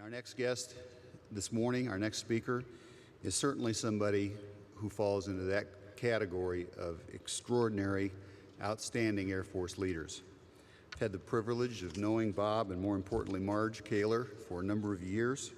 Our next guest this morning, our next speaker, is certainly somebody who falls into that category of extraordinary, outstanding Air Force leaders. I've had the privilege of knowing Bob and, more importantly, Marge Kaler for a number of years.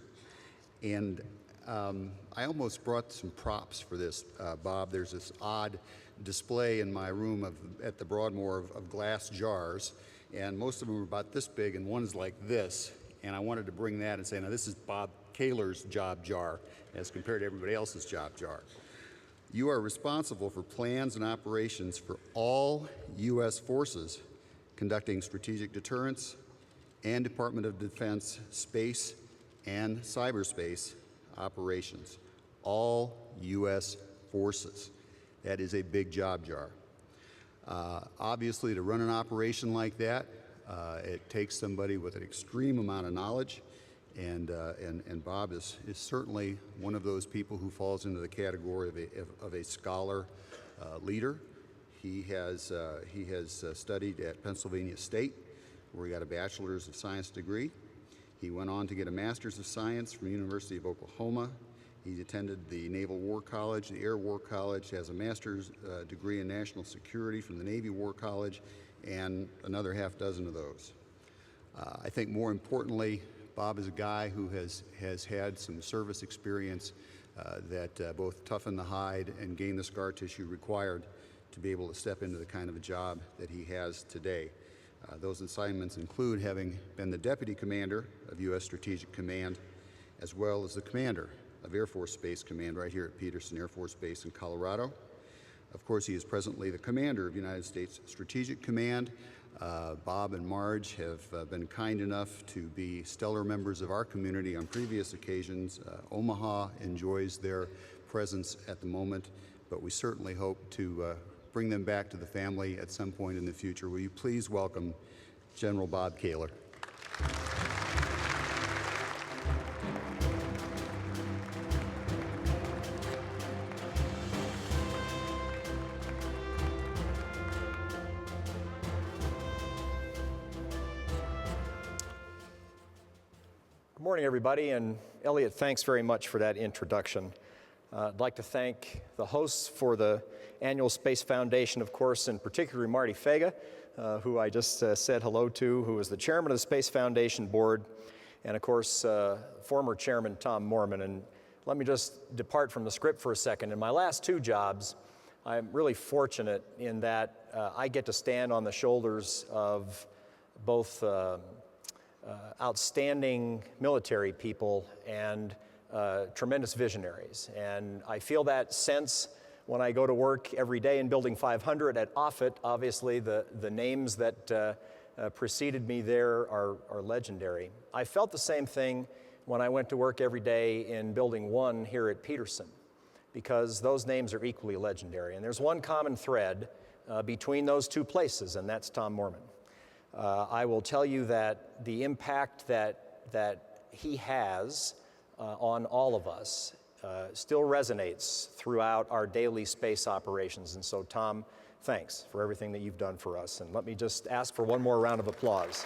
And I almost brought some props for this, Bob. There's this odd display in my room at the Broadmoor of glass jars, and most of them are about this big, and one's like this. And I wanted to bring that and say, now this is Bob Kaler's job jar as compared to everybody else's job jar. You are responsible for plans and operations for all U.S. forces conducting strategic deterrence and Department of Defense space and cyberspace operations. All U.S. forces. That is a big job jar. Obviously, to run an operation like that, it takes somebody with an extreme amount of knowledge, and Bob is certainly one of those people who falls into the category of a scholar leader. He has studied at Pennsylvania State, where he got a Bachelor's of Science degree. He went on to get a Master's of Science from the University of Oklahoma. He attended the Naval War College, the Air War College, has a Master's degree in National Security from the Navy War College, and another half dozen of those. I think more importantly, Bob is a guy who has had some service experience that both toughen the hide and gain the scar tissue required to be able to step into the kind of a job that he has today. Those assignments include having been the Deputy Commander of U.S. Strategic Command, as well as the Commander of Air Force Space Command right here at Peterson Air Force Base in Colorado. Of course, he is presently the Commander of United States Strategic Command. Bob and Marge have been kind enough to be stellar members of our community on previous occasions. Omaha enjoys their presence at the moment, but we certainly hope to bring them back to the family at some point in the future. Will you please welcome General Bob Kaler. Good morning, everybody, and Elliot, thanks very much for that introduction. I'd like to thank the hosts for the annual Space Foundation, of course, and particularly Marty Fega, who I just said hello to, who is the chairman of the Space Foundation board, and of course, former chairman Tom Moorman. And let me just depart from the script for a second. In my last two jobs, I'm really fortunate in that I get to stand on the shoulders of both outstanding military people and tremendous visionaries. And I feel that sense when I go to work every day in Building 500 at Offutt. Obviously, the names that preceded me there are legendary. I felt the same thing when I went to work every day in Building 1 here at Peterson, because those names are equally legendary. And there's one common thread between those two places, and that's Tom Moorman. I will tell you that the impact that he has on all of us still resonates throughout our daily space operations. And so, Tom, thanks for everything that you've done for us. And let me just ask for one more round of applause.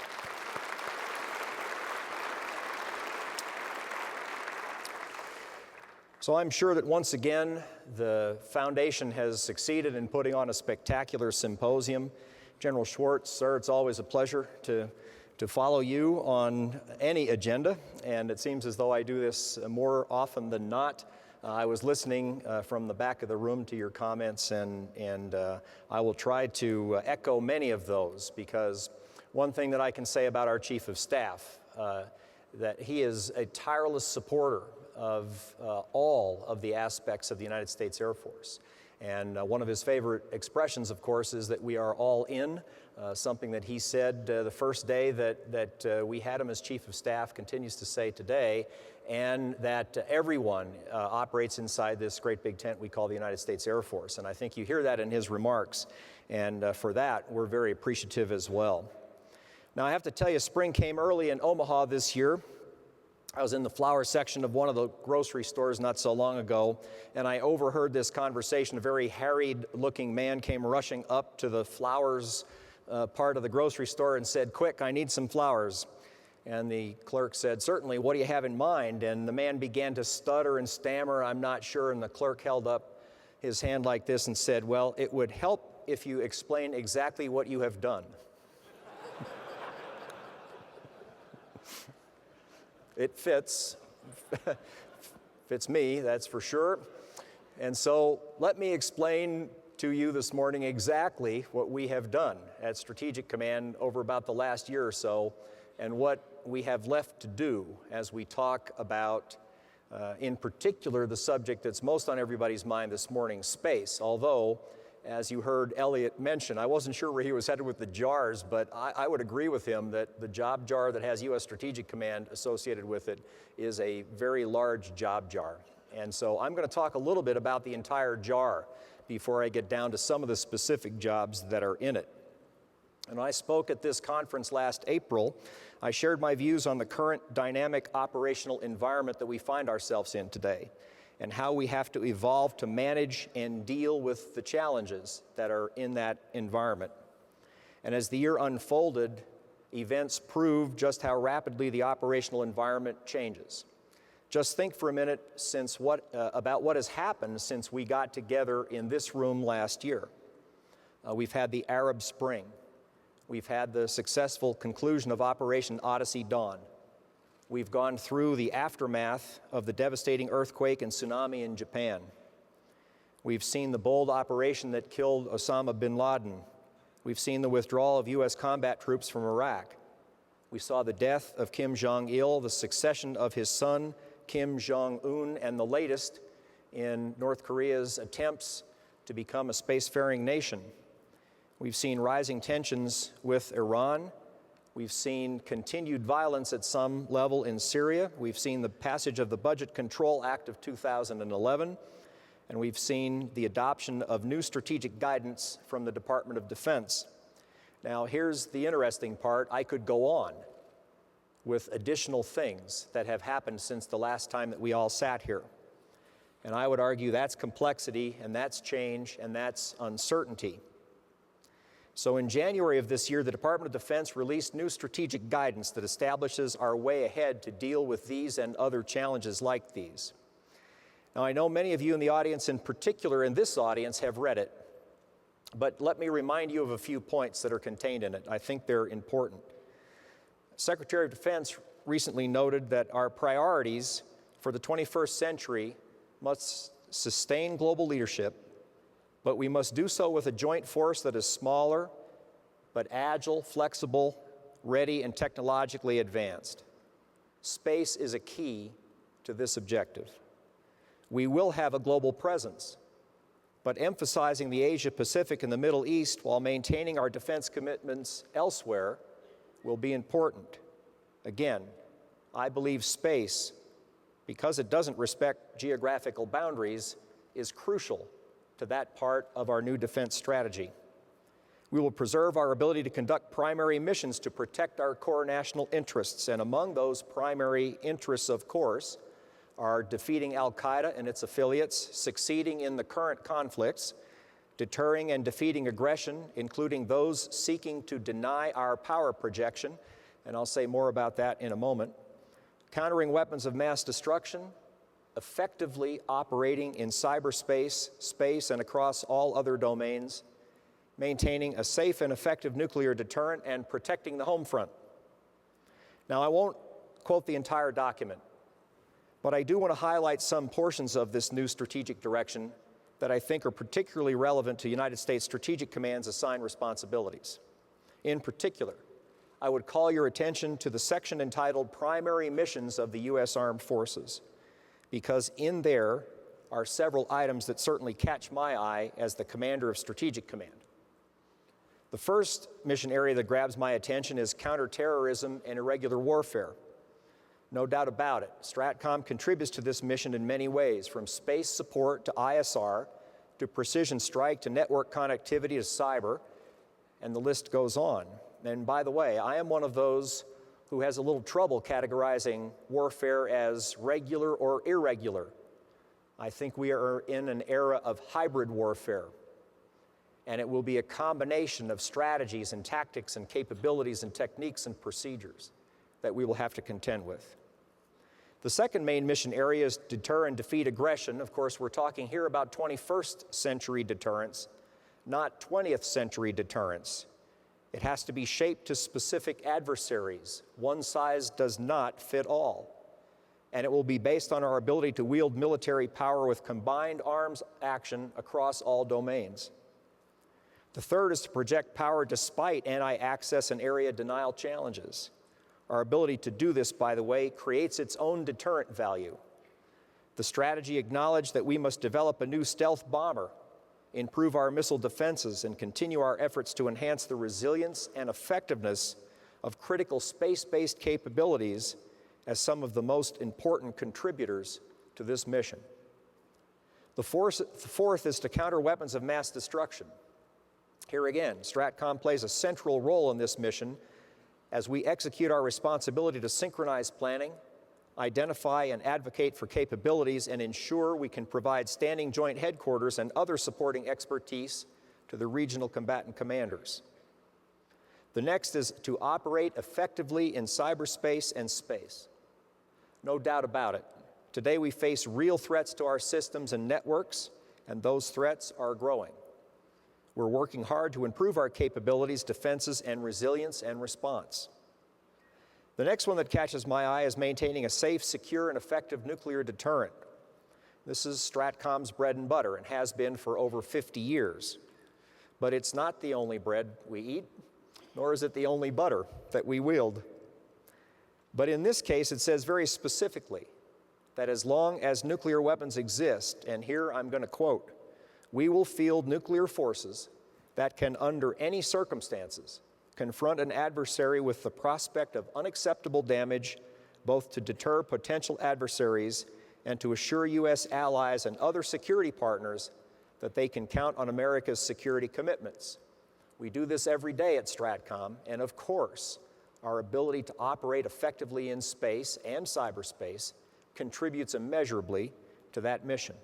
So I'm sure that once again, the foundation has succeeded in putting on a spectacular symposium. General Schwartz, sir, it's always a pleasure to follow you on any agenda, and it seems as though I do this more often than not. I was listening from the back of the room to your comments, and I will try to echo many of those, because one thing that I can say about our Chief of Staff, that he is a tireless supporter of all of the aspects of the United States Air Force. And one of his favorite expressions, of course, is that we are all in, something that he said the first day that we had him as Chief of Staff, continues to say today, and that everyone operates inside this great big tent we call the United States Air Force. And I think you hear that in his remarks, and for that, we're very appreciative as well. Now, I have to tell you, spring came early in Omaha this year. I was in the flower section of one of the grocery stores not so long ago, and I overheard this conversation. A very harried-looking man came rushing up to the flowers part of the grocery store and said, "Quick, I need some flowers." And the clerk said, "Certainly, what do you have in mind?" And the man began to stutter and stammer, "I'm not sure." And the clerk held up his hand like this and said, "Well, it would help if you explain exactly what you have done." It fits. Fits me, that's for sure. And so let me explain to you this morning exactly what we have done at Strategic Command over about the last year or so, and what we have left to do as we talk about, in particular, the subject that's most on everybody's mind this morning, space. Although, as you heard Elliot mention, I wasn't sure where he was headed with the jars, but I would agree with him that the job jar that has U.S. Strategic Command associated with it is a very large job jar. And so I'm going to talk a little bit about the entire jar before I get down to some of the specific jobs that are in it. And I spoke at this conference last April. I shared my views on the current dynamic operational environment that we find ourselves in today, and how we have to evolve to manage and deal with the challenges that are in that environment. And as the year unfolded, events proved just how rapidly the operational environment changes. Just think for a minute about what has happened since we got together in this room last year. We've had the Arab Spring. We've had the successful conclusion of Operation Odyssey Dawn. We've gone through the aftermath of the devastating earthquake and tsunami in Japan. We've seen the bold operation that killed Osama bin Laden. We've seen the withdrawal of U.S. combat troops from Iraq. We saw the death of Kim Jong-il, the succession of his son, Kim Jong-un, and the latest in North Korea's attempts to become a spacefaring nation. We've seen rising tensions with Iran. We've seen continued violence at some level in Syria. We've seen the passage of the Budget Control Act of 2011, and we've seen the adoption of new strategic guidance from the Department of Defense. Now, here's the interesting part. I could go on with additional things that have happened since the last time that we all sat here. And I would argue that's complexity, and that's change, and that's uncertainty. So in January of this year, the Department of Defense released new strategic guidance that establishes our way ahead to deal with these and other challenges like these. Now, I know many of you in the audience, in particular in this audience, have read it, but let me remind you of a few points that are contained in it. I think they're important. Secretary of Defense recently noted that our priorities for the 21st century must sustain global leadership, but we must do so with a joint force that is smaller, but agile, flexible, ready, and technologically advanced. Space is a key to this objective. We will have a global presence, but emphasizing the Asia-Pacific and the Middle East while maintaining our defense commitments elsewhere will be important. Again, I believe space, because it doesn't respect geographical boundaries, is crucial to that part of our new defense strategy. We will preserve our ability to conduct primary missions to protect our core national interests, and among those primary interests, of course, are defeating al-Qaeda and its affiliates, succeeding in the current conflicts, deterring and defeating aggression, including those seeking to deny our power projection, and I'll say more about that in a moment, countering weapons of mass destruction, effectively operating in cyberspace, space, and across all other domains, maintaining a safe and effective nuclear deterrent, and protecting the home front. Now, I won't quote the entire document, but I do want to highlight some portions of this new strategic direction that I think are particularly relevant to United States Strategic Command's assigned responsibilities. In particular, I would call your attention to the section entitled Primary Missions of the U.S. Armed Forces, because in there are several items that certainly catch my eye as the commander of Strategic Command. The first mission area that grabs my attention is counterterrorism and irregular warfare. No doubt about it, STRATCOM contributes to this mission in many ways, from space support to ISR, to precision strike, to network connectivity, to cyber, and the list goes on. And by the way, I am one of those who has a little trouble categorizing warfare as regular or irregular. I think we are in an era of hybrid warfare, and it will be a combination of strategies and tactics and capabilities and techniques and procedures. that we will have to contend with. The second main mission area is deter and defeat aggression. Of course, we're talking here about 21st century deterrence, not 20th century deterrence. It has to be shaped to specific adversaries. One size does not fit all. And it will be based on our ability to wield military power with combined arms action across all domains. The third is to project power despite anti-access and area denial challenges. Our ability to do this, by the way, creates its own deterrent value. The strategy acknowledged that we must develop a new stealth bomber, improve our missile defenses, and continue our efforts to enhance the resilience and effectiveness of critical space-based capabilities as some of the most important contributors to this mission. The fourth is to counter weapons of mass destruction. Here again, STRATCOM plays a central role in this mission as we execute our responsibility to synchronize planning, identify and advocate for capabilities, and ensure we can provide standing joint headquarters and other supporting expertise to the regional combatant commanders. The next is to operate effectively in cyberspace and space. No doubt about it. Today we face real threats to our systems and networks, and those threats are growing. We're working hard to improve our capabilities, defenses, and resilience and response. The next one that catches my eye is maintaining a safe, secure, and effective nuclear deterrent. This is STRATCOM's bread and butter and has been for over 50 years. But it's not the only bread we eat, nor is it the only butter that we wield. But in this case, it says very specifically that as long as nuclear weapons exist, and here I'm going to quote, we will field nuclear forces that can, under any circumstances, confront an adversary with the prospect of unacceptable damage, both to deter potential adversaries and to assure U.S. allies and other security partners that they can count on America's security commitments. We do this every day at STRATCOM, and of course, our ability to operate effectively in space and cyberspace contributes immeasurably to that mission.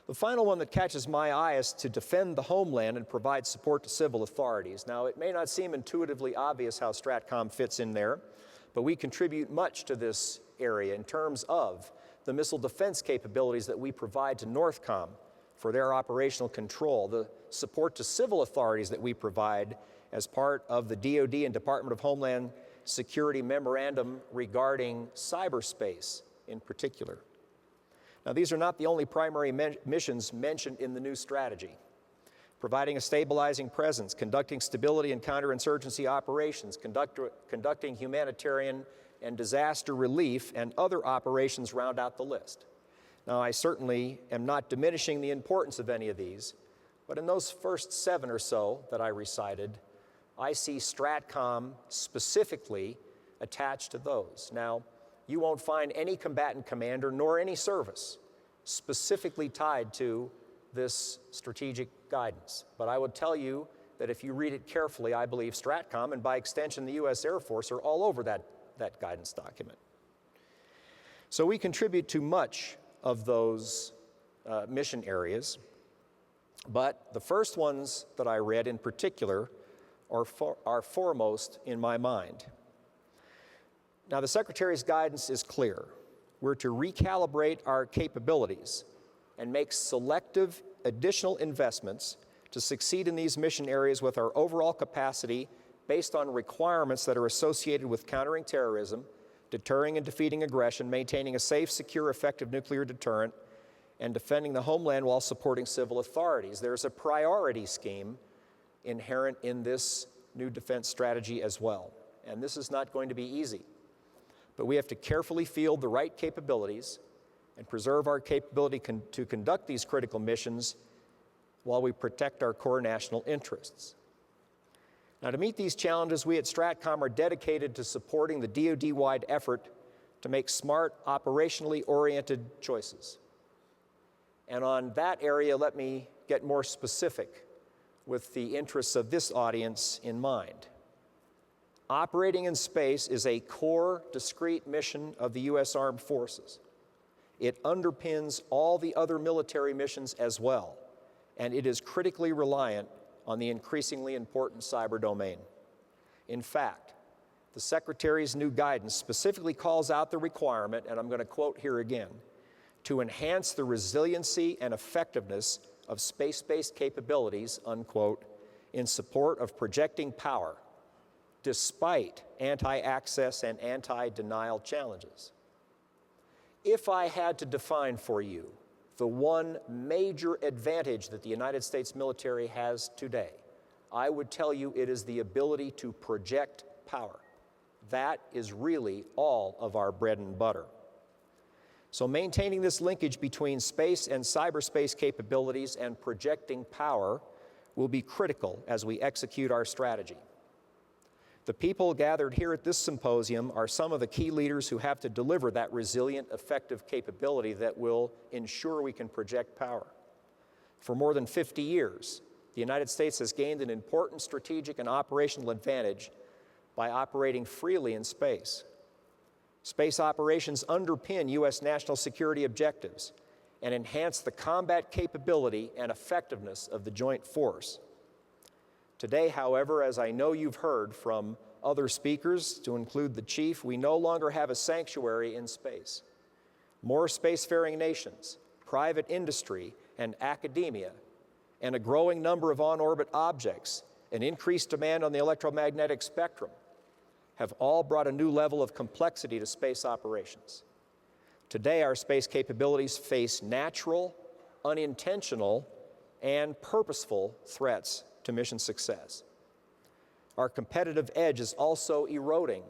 The final one that catches my eye is to defend the homeland and provide support to civil authorities. Now, it may not seem intuitively obvious how STRATCOM fits in there, but we contribute much to this area in terms of the missile defense capabilities that we provide to NORTHCOM for their operational control, the support to civil authorities that we provide as part of the DoD and Department of Homeland Security memorandum regarding cyberspace in particular. Now, these are not the only primary missions mentioned in the new strategy. Providing a stabilizing presence, conducting stability and counterinsurgency operations, conducting humanitarian and disaster relief, and other operations round out the list. Now, I certainly am not diminishing the importance of any of these, but in those first 7 or so that I recited, I see STRATCOM specifically attached to those. Now, you won't find any combatant commander nor any service specifically tied to this strategic guidance. But I would tell you that if you read it carefully, I believe STRATCOM, and by extension the U.S. Air Force, are all over that guidance document. So we contribute to much of those mission areas, but the first ones that I read in particular are foremost in my mind. Now, the Secretary's guidance is clear. We're to recalibrate our capabilities and make selective additional investments to succeed in these mission areas with our overall capacity based on requirements that are associated with countering terrorism, deterring and defeating aggression, maintaining a safe, secure, effective nuclear deterrent, and defending the homeland while supporting civil authorities. There's a priority scheme inherent in this new defense strategy as well. And this is not going to be easy. But we have to carefully field the right capabilities and preserve our capability to conduct these critical missions while we protect our core national interests. Now, to meet these challenges, we at STRATCOM are dedicated to supporting the DoD-wide effort to make smart, operationally oriented choices. And on that area, let me get more specific with the interests of this audience in mind. Operating in space is a core, discrete mission of the U.S. Armed Forces. It underpins all the other military missions as well, and it is critically reliant on the increasingly important cyber domain. In fact, The Secretary's new guidance specifically calls out the requirement, and I'm going to quote here again, to enhance the resiliency and effectiveness of space-based capabilities, unquote, in support of projecting power, despite anti-access and anti-denial challenges. If I had to define for you the one major advantage that the United States military has today, I would tell you it is the ability to project power. That is really all of our bread and butter. So maintaining this linkage between space and cyberspace capabilities and projecting power will be critical as we execute our strategy. The people gathered here at this symposium are some of the key leaders who have to deliver that resilient, effective capability that will ensure we can project power. For more than 50 years, the United States has gained an important strategic and operational advantage by operating freely in space. Space operations underpin U.S. national security objectives and enhance the combat capability and effectiveness of the joint force. Today, however, as I know you've heard from other speakers, to include the Chief, we no longer have a sanctuary in space. More spacefaring nations, private industry, and academia, and a growing number of on-orbit objects, an increased demand on the electromagnetic spectrum, have all brought a new level of complexity to space operations. Today, our space capabilities face natural, unintentional, and purposeful threats to mission success. Our competitive edge is also eroding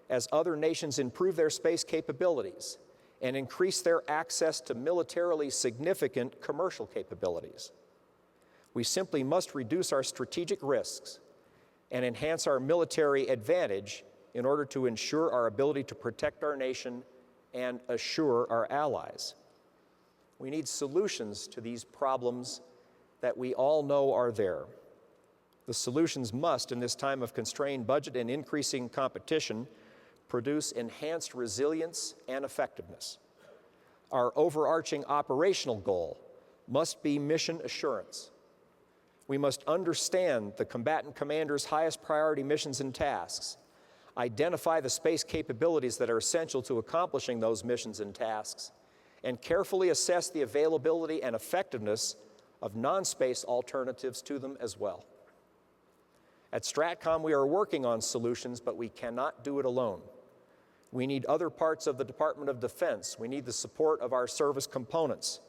as other nations improve their space capabilities and increase their access to militarily significant commercial capabilities. We simply must reduce our strategic risks and enhance our military advantage in order to ensure our ability to protect our nation and assure our allies. We need solutions to these problems that we all know are there. The solutions must, in this time of constrained budget and increasing competition, produce enhanced resilience and effectiveness. Our overarching operational goal must be mission assurance. We must understand the combatant commander's highest priority missions and tasks, identify the space capabilities that are essential to accomplishing those missions and tasks, and carefully assess the availability and effectiveness of non-space alternatives to them as well. At STRATCOM, we are working on solutions, but we cannot do it alone. We need other parts of the Department of Defense. We need the support of our service components.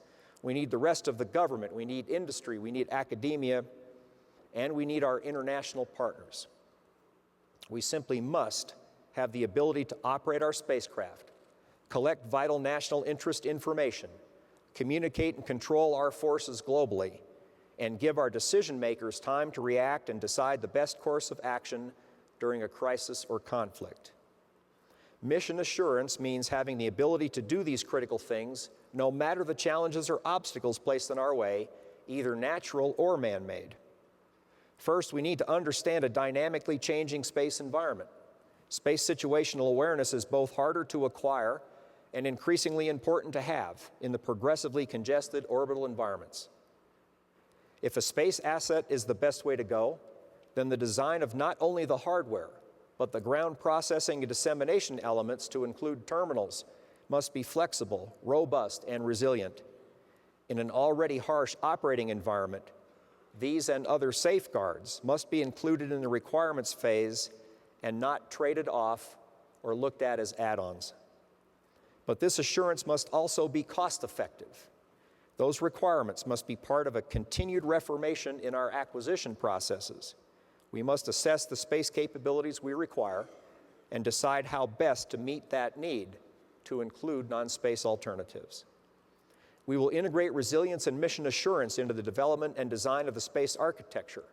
We need the rest of the government. We need industry. We need academia. And we need our international partners. We simply must have the ability to operate our spacecraft, collect vital national interest information, communicate and control our forces globally, and give our decision makers time to react and decide the best course of action during a crisis or conflict. Mission assurance means having the ability to do these critical things no matter the challenges or obstacles placed in our way, either natural or man-made. First, we need to understand a dynamically changing space environment. Space situational awareness is both harder to acquire and increasingly important to have in the progressively congested orbital environments. If a space asset is the best way to go, then the design of not only the hardware, but the ground processing and dissemination elements to include terminals must be flexible, robust, and resilient. In an already harsh operating environment, these and other safeguards must be included in the requirements phase and not traded off or looked at as add-ons. But this assurance must also be cost-effective. Those requirements must be part of a continued reformation in our acquisition processes. We must assess the space capabilities we require and decide how best to meet that need to include non-space alternatives. We will integrate resilience and mission assurance into the development and design of the space architecture.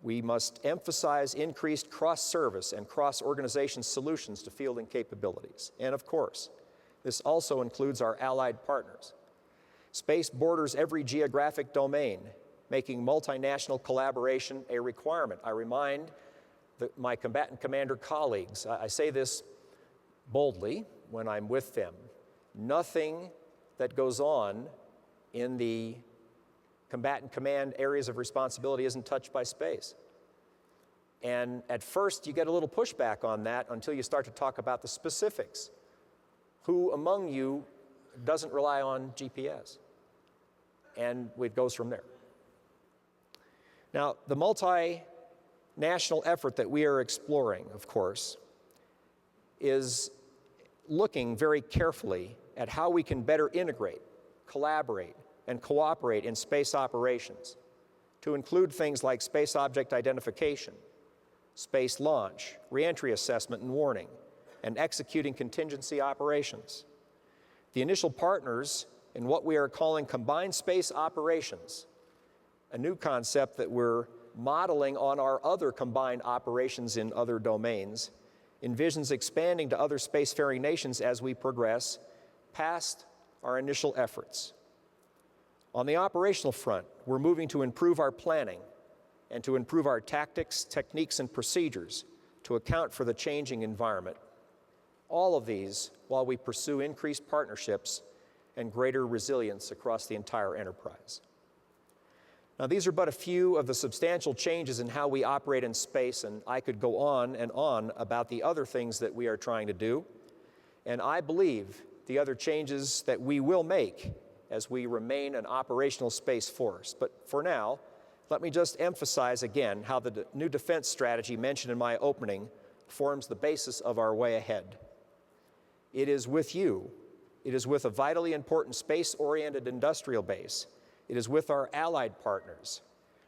We must emphasize increased cross-service and cross-organization solutions to fielding capabilities. And of course, this also includes our allied partners. Space borders every geographic domain, making multinational collaboration a requirement. I remind my combatant commander colleagues, I say this boldly when I'm with them, nothing that goes on in the combatant command areas of responsibility isn't touched by space. And at first, you get a little pushback on that until you start to talk about the specifics. Who among you doesn't rely on GPS? And it goes from there. Now, the multinational effort that we are exploring, of course, is looking very carefully at how we can better integrate, collaborate, and cooperate in space operations to include things like space object identification, space launch, reentry assessment and warning, and executing contingency operations. The initial partners in what we are calling combined space operations, a new concept that we're modeling on our other combined operations in other domains, envisions expanding to other spacefaring nations as we progress past our initial efforts. On the operational front, we're moving to improve our planning and to improve our tactics, techniques, and procedures to account for the changing environment. All of these while we pursue increased partnerships and greater resilience across the entire enterprise. Now, these are but a few of the substantial changes in how we operate in space, and I could go on and on about the other things that we are trying to do. And I believe the other changes that we will make as we remain an operational space force. But for now, let me just emphasize again how the new defense strategy mentioned in my opening forms the basis of our way ahead. It is with you, it is with a vitally important space-oriented industrial base, it is with our allied partners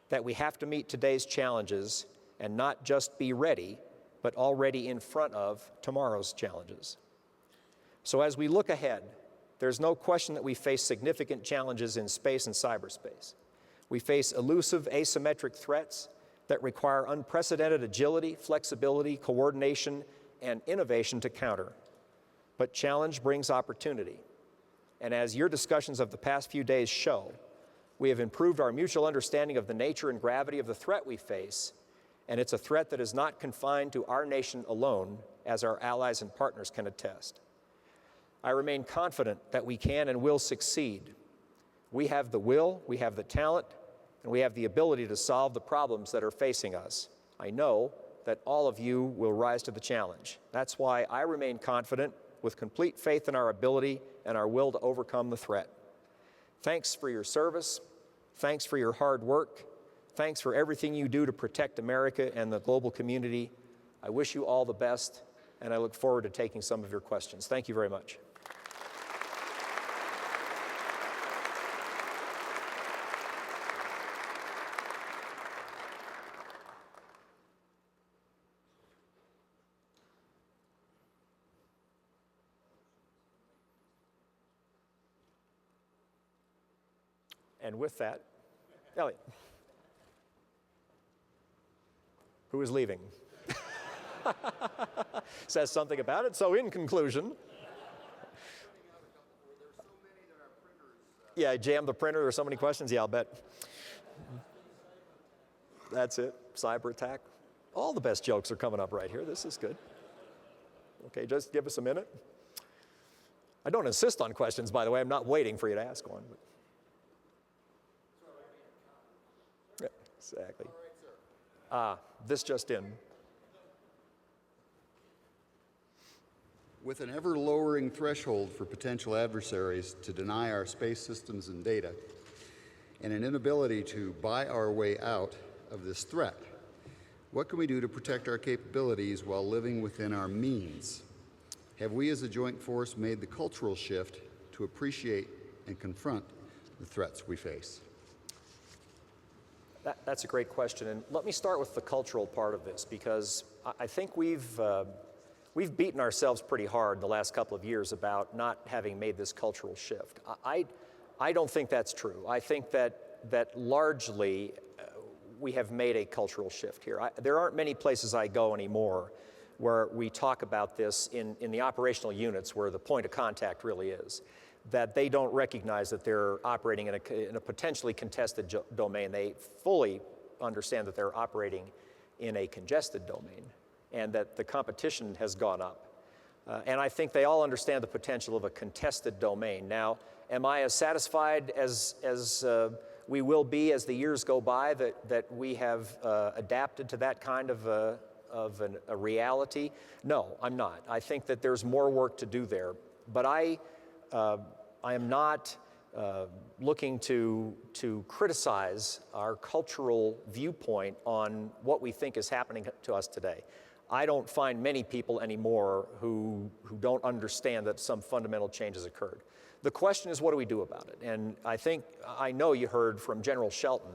that we have to meet today's challenges and not just be ready, but already in front of tomorrow's challenges. So as we look ahead, there's no question that we face significant challenges in space and cyberspace. We face elusive asymmetric threats that require unprecedented agility, flexibility, coordination, and innovation to counter. But challenge brings opportunity. And as your discussions of the past few days show, we have improved our mutual understanding of the nature and gravity of the threat we face, and it's a threat that is not confined to our nation alone, as our allies and partners can attest. I remain confident that we can and will succeed. We have the will, we have the talent, and we have the ability to solve the problems that are facing us. I know that all of you will rise to the challenge. That's why I remain confident, with complete faith in our ability and our will to overcome the threat. Thanks for your service. Thanks for your hard work. Thanks for everything you do to protect America and the global community. I wish you all the best, and I look forward to taking some of your questions. Thank you very much. And with that, Elliot, who is leaving, says something about it. So in conclusion, yeah, I jammed the printer. There's so many questions. Yeah, I'll bet. That's it. Cyber attack. All the best jokes are coming up right here. This is good. Okay, just give us a minute. I don't insist on questions, by the way. I'm not waiting for you to ask one. But. Yeah, exactly. This just in. With an ever-lowering threshold for potential adversaries to deny our space systems and data, and an inability to buy our way out of this threat, what can we do to protect our capabilities while living within our means? Have we as a joint force made the cultural shift to appreciate and confront the threats we face? That's a great question, and let me start with the cultural part of this, because I think we've beaten ourselves pretty hard the last couple of years about not having made this cultural shift. I don't think that's true. I think that largely we have made a cultural shift here. There aren't many places I go anymore where we talk about this in the operational units, where the point of contact really is, that they don't recognize that they're operating in a potentially contested domain. They fully understand that they're operating in a congested domain and that the competition has gone up. And I think they all understand the potential of a contested domain. Now, am I as satisfied as we will be, as the years go by, that we have adapted to that kind of a reality? No, I'm not. I think that there's more work to do there. But I am not looking to criticize our cultural viewpoint on what we think is happening to us today. I don't find many people anymore who don't understand that some fundamental change has occurred. The question is, what do we do about it? And I know you heard from General Shelton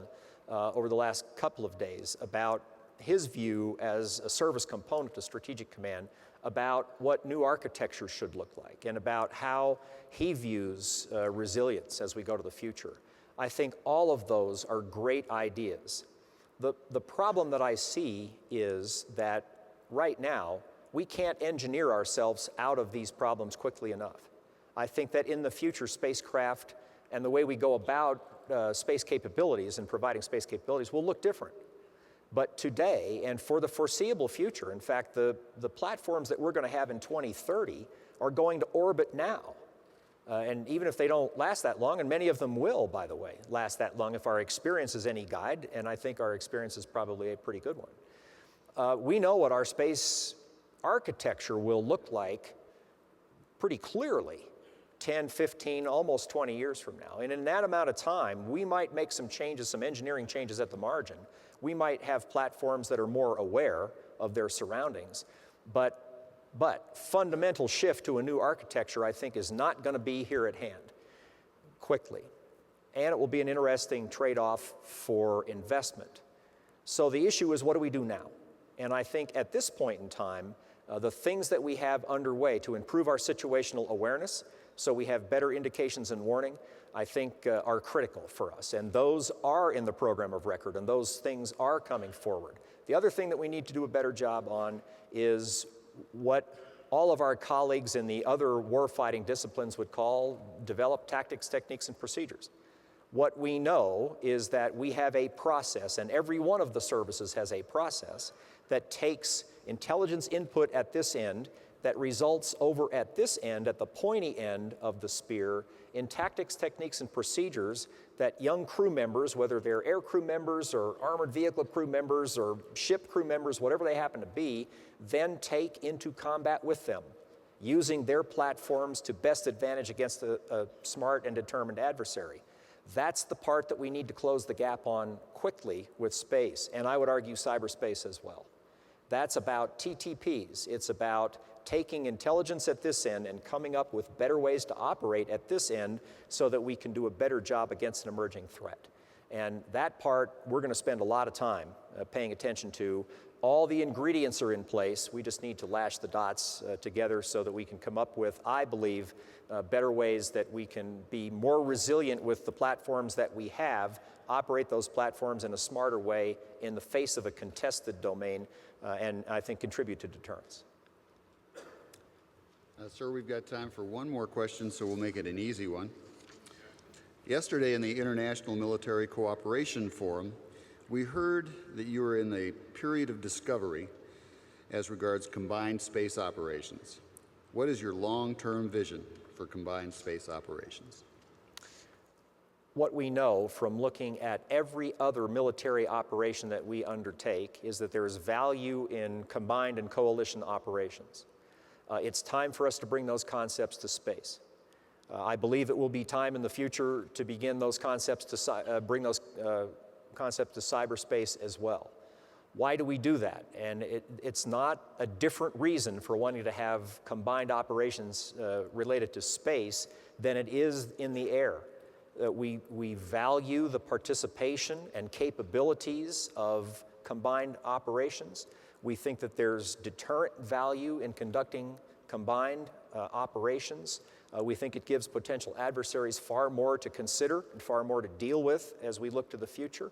over the last couple of days about his view as a service component to Strategic Command about what new architecture should look like and about how he views resilience as we go to the future. I think all of those are great ideas. The problem that I see is that right now, we can't engineer ourselves out of these problems quickly enough. I think that in the future, spacecraft and the way we go about space capabilities and providing space capabilities will look different. But today, and for the foreseeable future, in fact, the platforms that we're going to have in 2030 are going to orbit now. And even if they don't last that long, and many of them will, by the way, last that long if our experience is any guide, and I think our experience is probably a pretty good one. We know what our space architecture will look like pretty clearly 10, 15, almost 20 years from now. And in that amount of time, we might make some changes, some engineering changes at the margin. We might have platforms that are more aware of their surroundings. But fundamental shift to a new architecture, I think, is not going to be here at hand quickly. And it will be an interesting trade-off for investment. So the issue is, what do we do now? And I think at this point in time, the things that we have underway to improve our situational awareness so we have better indications and warning, I think are critical for us. And those are in the program of record, and those things are coming forward. The other thing that we need to do a better job on is what all of our colleagues in the other warfighting disciplines would call develop tactics, techniques, and procedures. What we know is that we have a process, and every one of the services has a process that takes intelligence input at this end that results over at this end, at the pointy end of the spear, in tactics, techniques, and procedures that young crew members, whether they're air crew members or armored vehicle crew members or ship crew members, whatever they happen to be, then take into combat with them, using their platforms to best advantage against a smart and determined adversary. That's the part that we need to close the gap on quickly with space, and I would argue cyberspace as well. That's about TTPs. It's about taking intelligence at this end and coming up with better ways to operate at this end so that we can do a better job against an emerging threat. And that part, we're going to spend a lot of time paying attention to. All the ingredients are in place. We just need to lash the dots together so that we can come up with, I believe, better ways that we can be more resilient with the platforms that we have, operate those platforms in a smarter way in the face of a contested domain, and I think contribute to deterrence. Sir, we've got time for one more question, so we'll make it an easy one. Yesterday in the International Military Cooperation Forum, we heard that you are in a period of discovery as regards combined space operations. What is your long-term vision for combined space operations? What we know from looking at every other military operation that we undertake is that there is value in combined and coalition operations. It's time for us to bring those concepts to space. I believe it will be time in the future to begin those concepts to bring those concepts to cyberspace as well. Why do we do that? And it's not a different reason for wanting to have combined operations related to space than it is in the air. We value the participation and capabilities of combined operations. We think that there's deterrent value in conducting combined operations. We think it gives potential adversaries far more to consider and far more to deal with as we look to the future.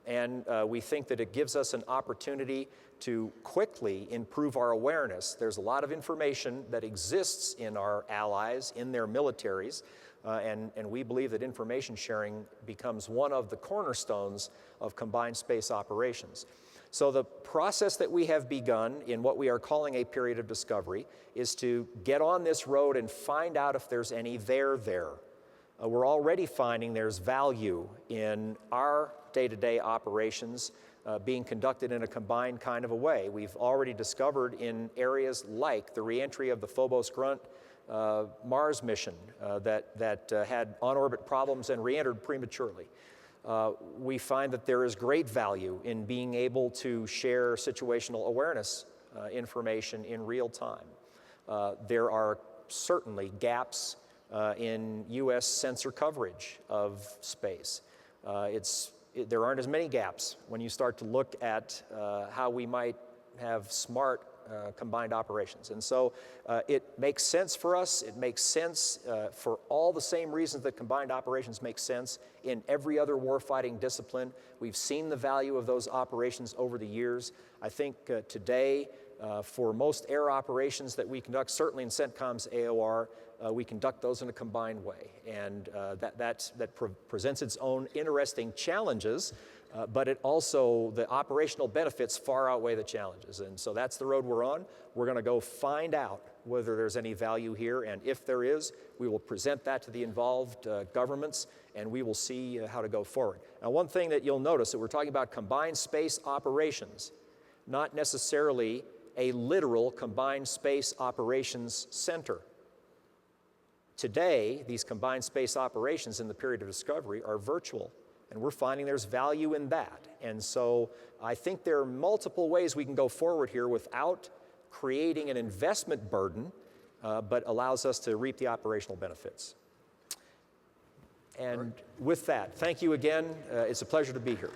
And we think that it gives us an opportunity to quickly improve our awareness. There's a lot of information that exists in our allies, in their militaries, and we believe that information sharing becomes one of the cornerstones of combined space operations. So the process that we have begun in what we are calling a period of discovery is to get on this road and find out if there's any there. we're already finding there's value in our day-to-day operations being conducted in a combined kind of a way. We've already discovered in areas like the reentry of the Phobos Grunt Mars mission that had on-orbit problems and re-entered prematurely. We find that there is great value in being able to share situational awareness information in real time. There are certainly gaps in U.S. sensor coverage of space. There aren't as many gaps when you start to look at how we might have smart combined operations. And so it makes sense for us. It makes sense for all the same reasons that combined operations make sense in every other warfighting discipline. We've seen the value of those operations over the years. I think today, for most air operations that we conduct, certainly in CENTCOM's AOR, we conduct those in a combined way. And that presents its own interesting challenges, but it also, the operational benefits far outweigh the challenges. And so that's the road we're on. We're going to go find out whether there's any value here, and if there is, we will present that to the involved governments, and we will see how to go forward. Now, one thing that you'll notice that we're talking about combined space operations, not necessarily a literal combined space operations center. Today, these combined space operations in the period of discovery are virtual, and we're finding there's value in that. And so I think there are multiple ways we can go forward here without creating an investment burden, but allows us to reap the operational benefits. And with that, thank you again. It's a pleasure to be here.